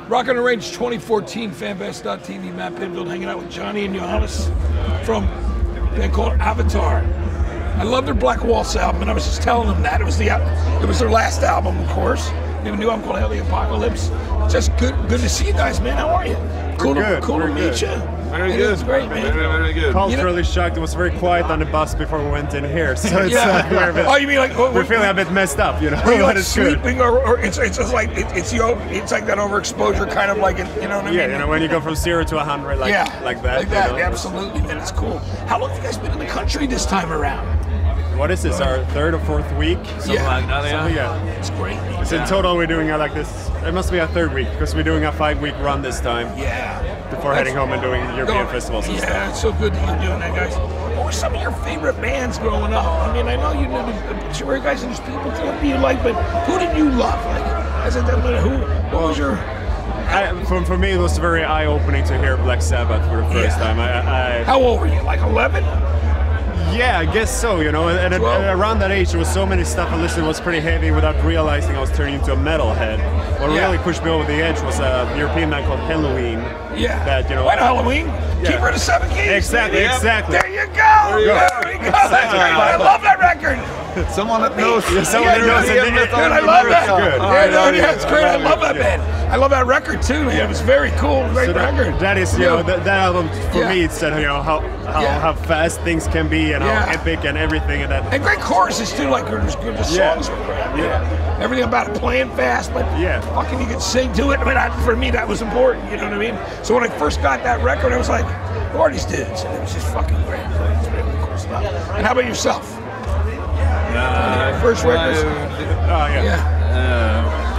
Rock on the Range 2014, fanbase.tv, Matt Pinfield hanging out with Johnny and Johannes from a band called Avatar. I love their Black Waltz album, and I was just telling them that. It was their last album, of course. They have a new album called Hell the Apocalypse. Just good to see you guys, man. How are you? Cool to meet you. Very good. It's great, man. Very good. Culturally shocked. It was very quiet on the bus before we went in here, so it's oh, you mean like we're feeling a bit messed up, you know? Were you like it's sleeping, or it's like it's like that overexposure, kind of like you know what I mean? Yeah, you know, when you go from 0 to 100, like that. Like that. You know? Absolutely, man. It's cool. How long have you guys been in the country this time around? What is this? Our third or fourth week? Something like that, yeah. It's great. So in total, we're doing like this. It must be our third week because we're doing a 5-week run this time. Yeah. Before heading home and doing European festivals and stuff. Yeah, it's so good that you're doing that, guys. What were some of your favorite bands growing up? I mean, I know you know the guys and these people. What do you like? But who did you love? Like, what was your? For me, it was very eye-opening to hear Black Sabbath for the first time. How old were you? Like 11? Yeah, I guess so, you know, and around that age there was so many stuff I listened was pretty heavy without realizing I was turning into a metalhead. What really pushed me over the edge was a European band called Halloween. Yeah. That, you know. Why Halloween? Yeah. Keeper of the Seven Keys. Exactly. There you go. There we go. That's great. I love that record. Someone that knows. Someone that knows. Dude, I love that. Good. Yeah, it's great. I love that band. I love that record too, man. It was very cool. Great record. That is, you know, that album for me. It said, you know, how fast things can be and how epic and everything and that. And great choruses too. Like the songs were great. Everything about it playing fast, but fucking you could sing to it. I mean, for me that was important. You know what I mean? So when I first got that record, I was like, who are these dudes? And it was just fucking great. It's really cool stuff. And how about yourself? First record?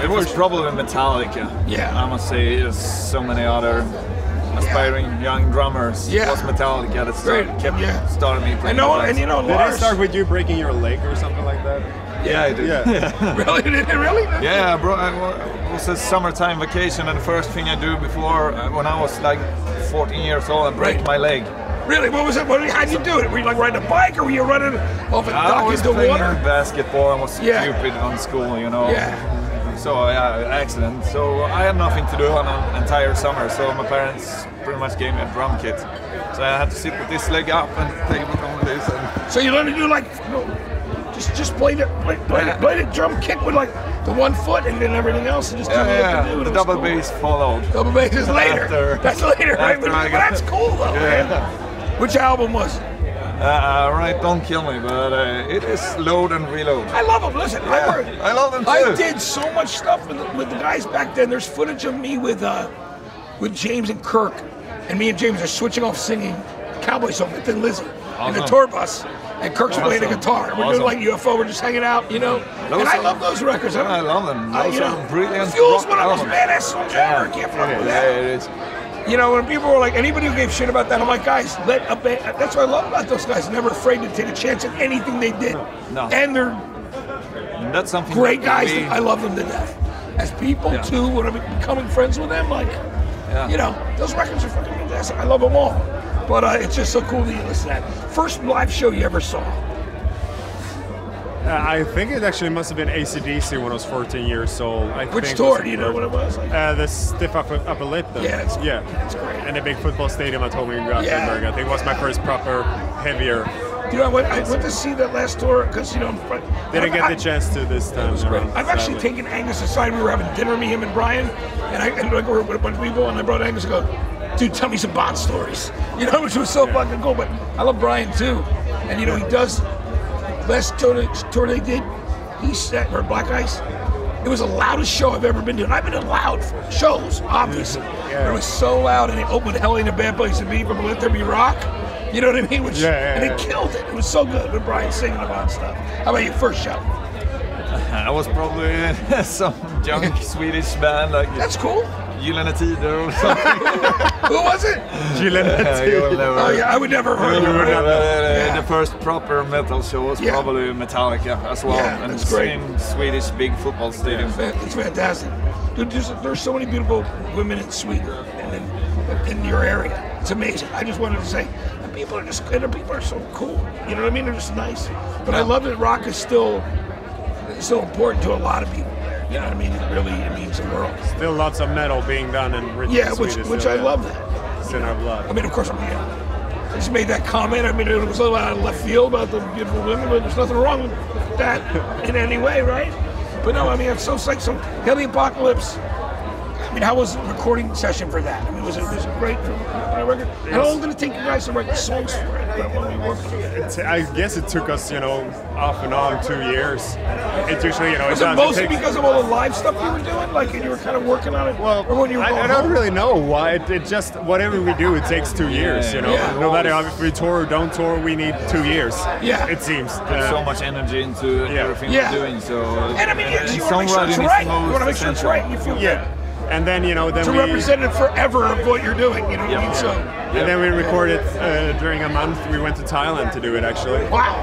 It was probably Metallica. Yeah. I must say, there's so many other aspiring young drummers. Yeah. It was Metallica that started me. I know, and you know, Did it start with you breaking your leg or something like that? Yeah, I did. Yeah. Really? Did it really? Yeah, bro. It was a summertime vacation, and the first thing I do before, when I was like 14 years old, I break my leg. Really? What was it? How'd you do it? Were you like riding a bike, or were you running off a dock into water? I was playing basketball and was stupid on school, you know. Yeah. So accident. So I had nothing to do on an entire summer. So my parents pretty much gave me a drum kit. So I had to sit with this leg up and play with all this. And so you learned to do like just play the drum kick with like the one foot and then everything else, and just do what you do. The double bass followed. Double bass is later. That's later, right? But that's cool though, man. Which album was it? Right, don't kill me, but it is Load and Reload. I love them. Listen, I love them too. I did so much stuff with the guys back then. There's footage of me with James and Kirk, and me and James are switching off singing Cowboy song with Thin Lizzy in the tour bus, and Kirk's playing the guitar. We're doing like UFO. We're just hanging out, you know. And I love those records. I love them. Those are brilliant. Fuel's one of those badass songs ever. Can't fuck with that. Yeah, it is. You know, when people were like, anybody who gave shit about that, I'm like, guys, let a band. That's what I love about those guys. Never afraid to take a chance at anything they did. No. And they're that's something great guys. I love them to death. As people too, when I'm becoming friends with them, like, you know, those records are fucking fantastic. I love them all. But it's just so cool that you listen to that. First live show you ever saw? I think it actually must have been AC/DC when I was 14 years old. Which tour? Do you know what it was? The Stiff Upper Lip. Though. Yeah, it's great. And the big football stadium at home in Gothenburg. I think it was my first proper heavier. You know, I went to see that last tour because, you know, didn't get the chance to this time. It was great. I've actually taken Angus aside. We were having dinner, me, him, and Brian, and we were with a bunch of people, and I brought Angus and go, dude, tell me some Bond stories. You know, which was so fucking cool. But I love Brian too, and you know, he does. Last tour they did, he said, for Black Ice, it was the loudest show I've ever been to. And I've been to loud shows, obviously. But it was so loud, and they opened Hell Ain't a Bad Place to Be from Let There Be Rock. You know what I mean? And they killed it. It was so good with Brian singing about stuff. How about your first show? I was probably some young Swedish band. Like that's cool. Gyllene Tider or something. Who was it? Gyllene Tider. Oh yeah, I would never heard of it. The first proper metal show was probably Metallica as well. Yeah, and that's great. Same Swedish big football stadium. It's fantastic. Dude, there's so many beautiful women in Sweden and in your area. It's amazing. I just wanted to say, people are so cool. You know what I mean? They're just nice. But I love that rock is still important to a lot of people there. You know what I mean? It means the world. Still lots of metal being done in written which I love that. It's in our blood. I mean, of course, I just made that comment. I mean, it was a little out of left field about the beautiful women, but there's nothing wrong with that in any way, right? But no, I mean, I'm so psyched. So, Hail the Apocalypse. I mean, how was the recording session for that? I mean, was it great for my record? How long did it take you guys to write the songs for it? When we worked on it? I guess it took us, off and on 2 years. It usually, Was it mostly because of all the live stuff you were doing? Like, and you were kind of working on it? Well, or when you were I don't really know why. It just, whatever we do, it takes 2 years, Yeah. No matter if we tour or don't tour, we need 2 years. Yeah. It seems. There's so much energy into everything we're doing, so... And I mean, you want to make sure it's right. You want to make sure it's right. You feel good. And then, then to represent it forever of what you're doing, you know what I mean? So, and then we recorded during a month. We went to Thailand to do it, actually. Wow.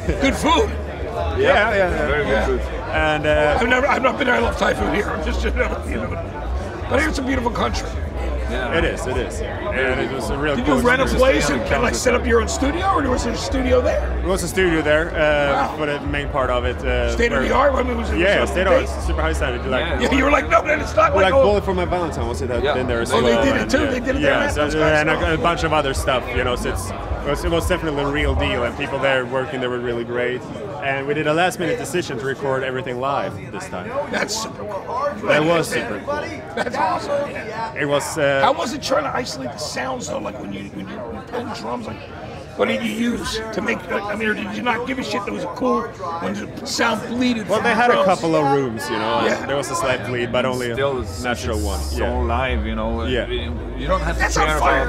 Good food. Yeah. Very good food. And I've not been there. I love Thai food here. I'm just, but here it's a beautiful country. Yeah. It is. And it was a real. Did you rent a place and like set up your own studio, or was there a studio there? It was a studio there for the main part of it. State of the art. I mean, was it? Yeah, state of art. Super high standard. You were like, no, it's not like. Bullet for My Valentine was it in there as well? They did it too. They did it there. And a bunch of other stuff. So it was definitely a real deal, and people there working there were really great. And we did a last-minute decision to record everything live this time. That's super cool. That was super cool. That's awesome. Yeah. It was. How was it trying to isolate the sounds though? Like when you're playing drums, like what did you use to make? I mean, or did you not give a shit that was cool when the sound bleeded? Well, they had a couple of rooms, Yeah. There was a slight bleed, but only a natural one. So live, Yeah. You don't have to care about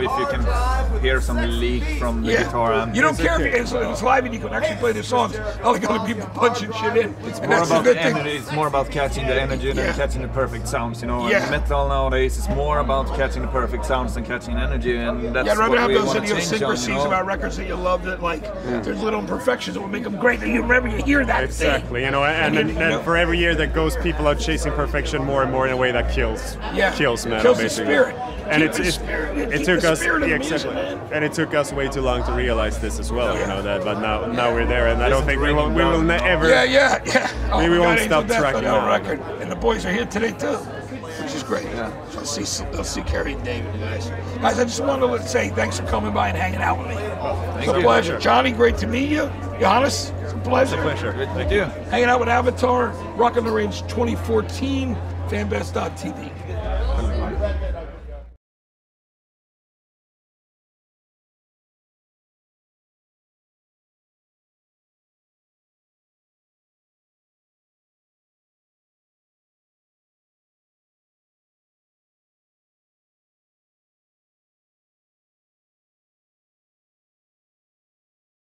if you can hear some leak from the guitar amp. You don't care if it's live and you can actually play the songs. Not like other people punching shit in. It's more about energy. It's more about catching the energy than catching the perfect sounds. And metal nowadays is more about catching the perfect sounds than catching energy, and that's what we want to idiosyncrasies about records that you love, that like there's little imperfections that would make them great, and you remember you hear that exactly thing. And for every year that goes, people are chasing perfection more and more in a way that kills metal, kills basically. The spirit. And it took us and it took us way too long to realize this as well, but now we're there, and I don't think we will ever we won't stop tracking on record. And the boys are here today too, which is great. So I'll see Kerry and David, guys. I just wanted to say thanks for coming by and hanging out with me. It's a pleasure. Johnny, great to meet you. Johannes, it's a pleasure. It's a pleasure. Good to meet you. Hanging out with Avatar, Rockin' the Range 2014, fanbest.tv.